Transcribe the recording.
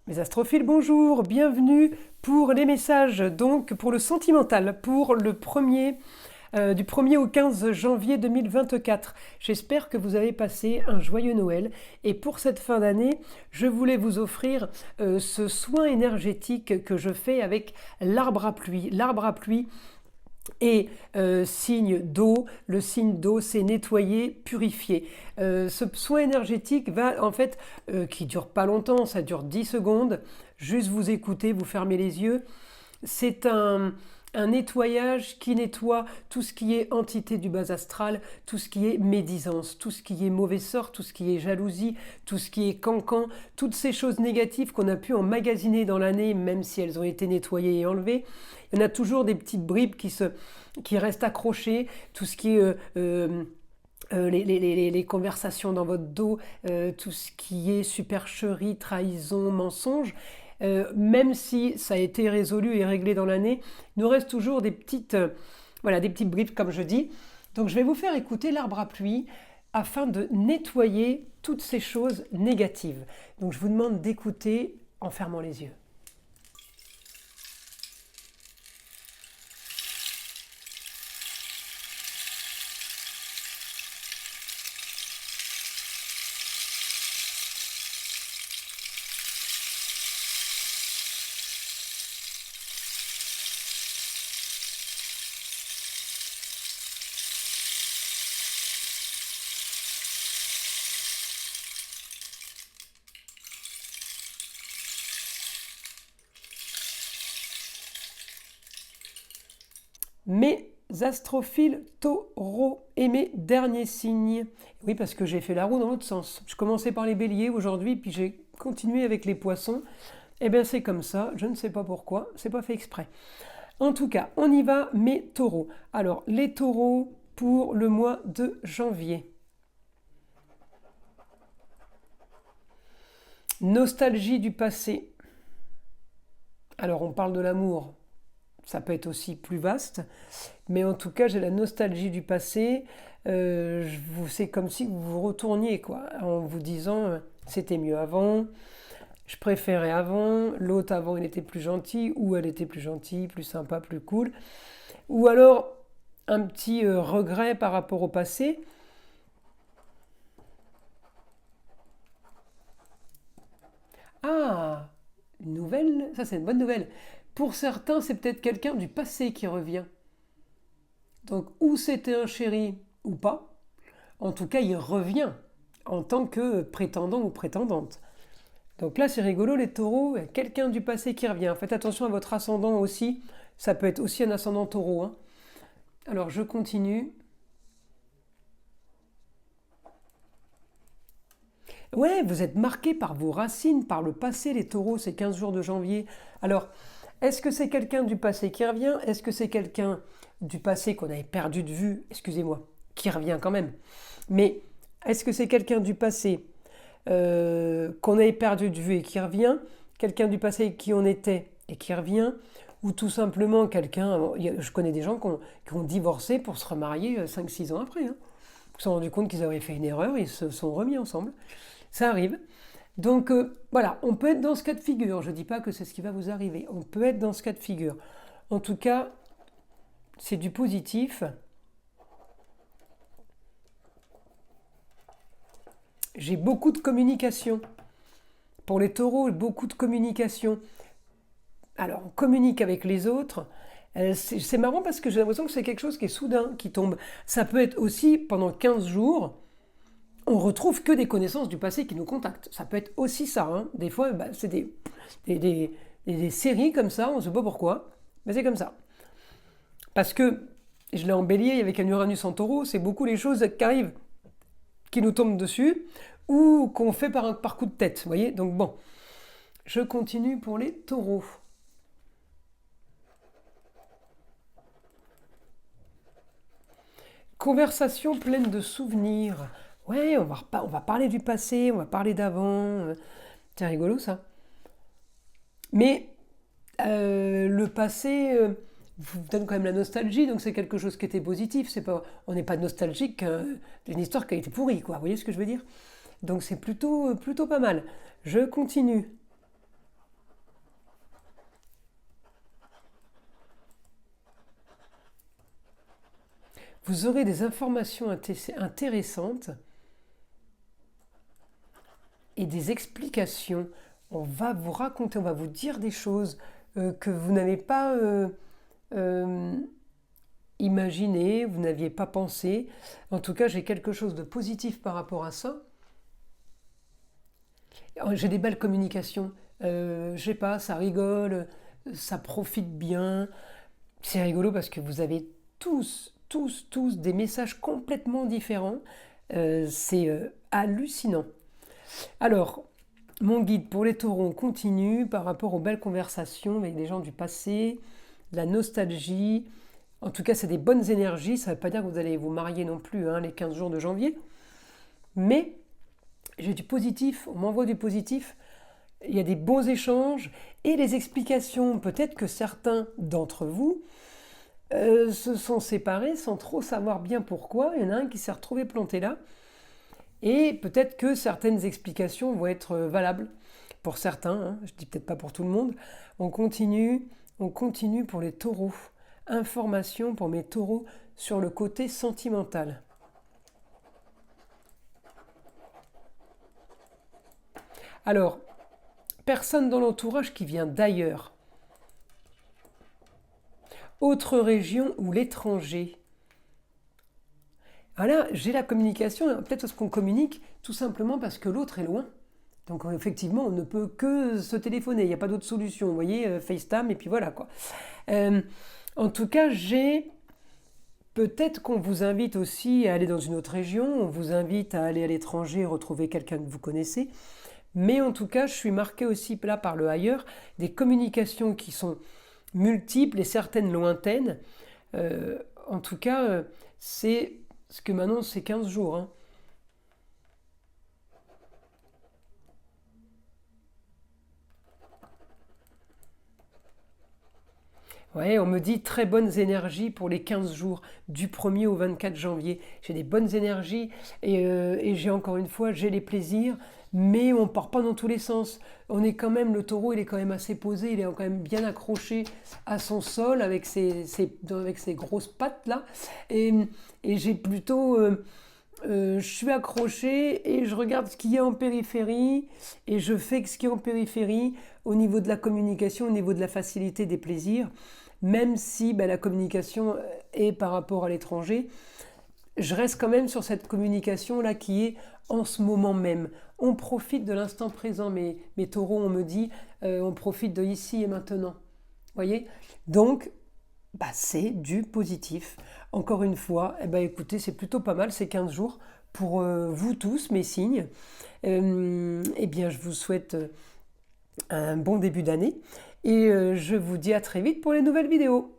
Mes astrophiles, bonjour, bienvenue pour les messages, donc pour le sentimental, pour le premier, du 1er au 15 janvier 2024. J'espère que vous avez passé un joyeux Noël et pour cette fin d'année, je voulais vous offrir ce soin énergétique que je fais avec l'arbre à pluie. L'arbre à pluie et signe d'eau, le signe d'eau c'est nettoyer, purifier. Ce soin énergétique va en fait, qui dure pas longtemps, ça dure 10 secondes, juste vous écoutez, vous fermez les yeux. C'est un nettoyage qui nettoie tout ce qui est entité du bas astral, tout ce qui est médisance, tout ce qui est mauvais sort, tout ce qui est jalousie, tout ce qui est cancan, toutes ces choses négatives qu'on a pu emmagasiner dans l'année, même si elles ont été nettoyées et enlevées. Il y en a toujours des petites bribes qui restent accrochées, tout ce qui est les conversations dans votre dos, tout ce qui est supercherie, trahison, mensonge. Même si ça a été résolu et réglé dans l'année, il nous reste toujours des petites bribes comme je dis. Donc je vais vous faire écouter l'arbre à pluie afin de nettoyer toutes ces choses négatives. Donc je vous demande d'écouter en fermant les yeux. Mes astrophiles taureaux et mes derniers signes. Oui, parce que j'ai fait la roue dans l'autre sens. Je commençais par les béliers aujourd'hui, puis j'ai continué avec les poissons. Eh bien, c'est comme ça, je ne sais pas pourquoi, c'est pas fait exprès. En tout cas, on y va, mes taureaux. Alors, les taureaux pour le mois de janvier. Nostalgie du passé. Alors, on parle de l'amour. Ça peut être aussi plus vaste, mais en tout cas j'ai la nostalgie du passé. C'est comme si vous vous retourniez quoi, en vous disant c'était mieux avant, je préférais avant, l'autre avant il était plus gentil, ou elle était plus gentille, plus sympa, plus cool, ou alors un petit regret par rapport au passé. Ah, une nouvelle, ça c'est une bonne nouvelle. Pour certains, c'est peut-être quelqu'un du passé qui revient. Donc, ou c'était un chéri ou pas, en tout cas, il revient en tant que prétendant ou prétendante. Donc là, c'est rigolo, les taureaux, quelqu'un du passé qui revient. Faites attention à votre ascendant aussi, ça peut être aussi un ascendant taureau. Hein. Alors, je continue. Ouais, vous êtes marqués par vos racines, par le passé, les taureaux, ces 15 jours de janvier. Alors, est-ce que c'est quelqu'un du passé qui revient? Est-ce que c'est quelqu'un du passé qu'on avait perdu de vue, excusez-moi, qui revient quand même? Mais est-ce que c'est quelqu'un du passé qu'on avait perdu de vue et qui revient? Quelqu'un du passé qui on était et qui revient? Ou tout simplement quelqu'un, je connais des gens qui ont divorcé pour se remarier 5-6 ans après. Hein. Ils se sont rendus compte qu'ils avaient fait une erreur et ils se sont remis ensemble. Ça arrive. Donc voilà, on peut être dans ce cas de figure. Je ne dis pas que c'est ce qui va vous arriver. On peut être dans ce cas de figure. En tout cas, c'est du positif. J'ai beaucoup de communication. Pour les taureaux, beaucoup de communication. Alors, on communique avec les autres. C'est marrant parce que j'ai l'impression que c'est quelque chose qui est soudain, qui tombe. Ça peut être aussi pendant 15 jours. On retrouve que des connaissances du passé qui nous contactent. Ça peut être aussi ça. Hein. Des fois, c'est des séries comme ça, on ne sait pas pourquoi, mais c'est comme ça. Parce que, je l'ai embelli avec un Uranus en taureau, c'est beaucoup les choses qui arrivent, qui nous tombent dessus, ou qu'on fait par coup de tête. Vous voyez. Donc bon, je continue pour les taureaux. Conversation pleine de souvenirs. Ouais, on va parler du passé, on va parler d'avant. C'est rigolo ça. Mais le passé vous donne quand même la nostalgie, donc c'est quelque chose qui était positif. On n'est pas nostalgique d'une histoire qui a été pourrie, quoi. Vous voyez ce que je veux dire? Donc c'est plutôt pas mal. Je continue. Vous aurez des informations intéressantes et des explications. On va vous raconter, on va vous dire des choses que vous n'avez pas imaginées, vous n'aviez pas pensé. En tout cas, j'ai quelque chose de positif par rapport à ça. J'ai des belles communications. Je sais pas, ça rigole, ça profite bien. C'est rigolo parce que vous avez tous des messages complètement différents. C'est hallucinant. Alors, mon guide pour les taureaux continue par rapport aux belles conversations avec des gens du passé, la nostalgie. En tout cas, c'est des bonnes énergies. Ça ne veut pas dire que vous allez vous marier non plus les 15 jours de janvier. Mais j'ai du positif, on m'envoie du positif. Il y a des bons échanges et les explications. Peut-être que certains d'entre vous se sont séparés sans trop savoir bien pourquoi. Il y en a un qui s'est retrouvé planté là. Et peut-être que certaines explications vont être valables pour certains. Je ne dis peut-être pas pour tout le monde. On continue pour les taureaux. Information pour mes taureaux sur le côté sentimental. Alors, personne dans l'entourage qui vient d'ailleurs. Autre région ou l'étranger. Voilà, j'ai la communication, peut-être parce qu'on communique tout simplement parce que l'autre est loin. Donc effectivement, on ne peut que se téléphoner, il n'y a pas d'autre solution. Vous voyez, FaceTime et puis voilà quoi. En tout cas, peut-être qu'on vous invite aussi à aller dans une autre région, on vous invite à aller à l'étranger, retrouver quelqu'un que vous connaissez. Mais en tout cas, je suis marquée aussi là par le ailleurs, des communications qui sont multiples et certaines lointaines. En tout cas, c'est ce que m'annonce ces 15 jours. Ouais, on me dit très bonnes énergies pour les 15 jours, du 1er au 24 janvier. J'ai des bonnes énergies et j'ai encore une fois, j'ai les plaisirs, mais on ne part pas dans tous les sens. On est quand même, le taureau, il est quand même assez posé, il est quand même bien accroché à son sol avec ses grosses pattes là. Et j'ai plutôt... je suis accroché et je regarde ce qu'il y a en périphérie et je fais ce qui est en périphérie au niveau de la communication, au niveau de la facilité des plaisirs. Même si la communication est par rapport à l'étranger, je reste quand même sur cette communication-là qui est en ce moment même. On profite de l'instant présent, mes taureaux, on me dit, on profite de ici et maintenant. Vous voyez ? Donc, c'est du positif. Encore une fois, écoutez, c'est plutôt pas mal ces 15 jours pour vous tous, mes signes. Bien, je vous souhaite un bon début d'année et je vous dis à très vite pour les nouvelles vidéos.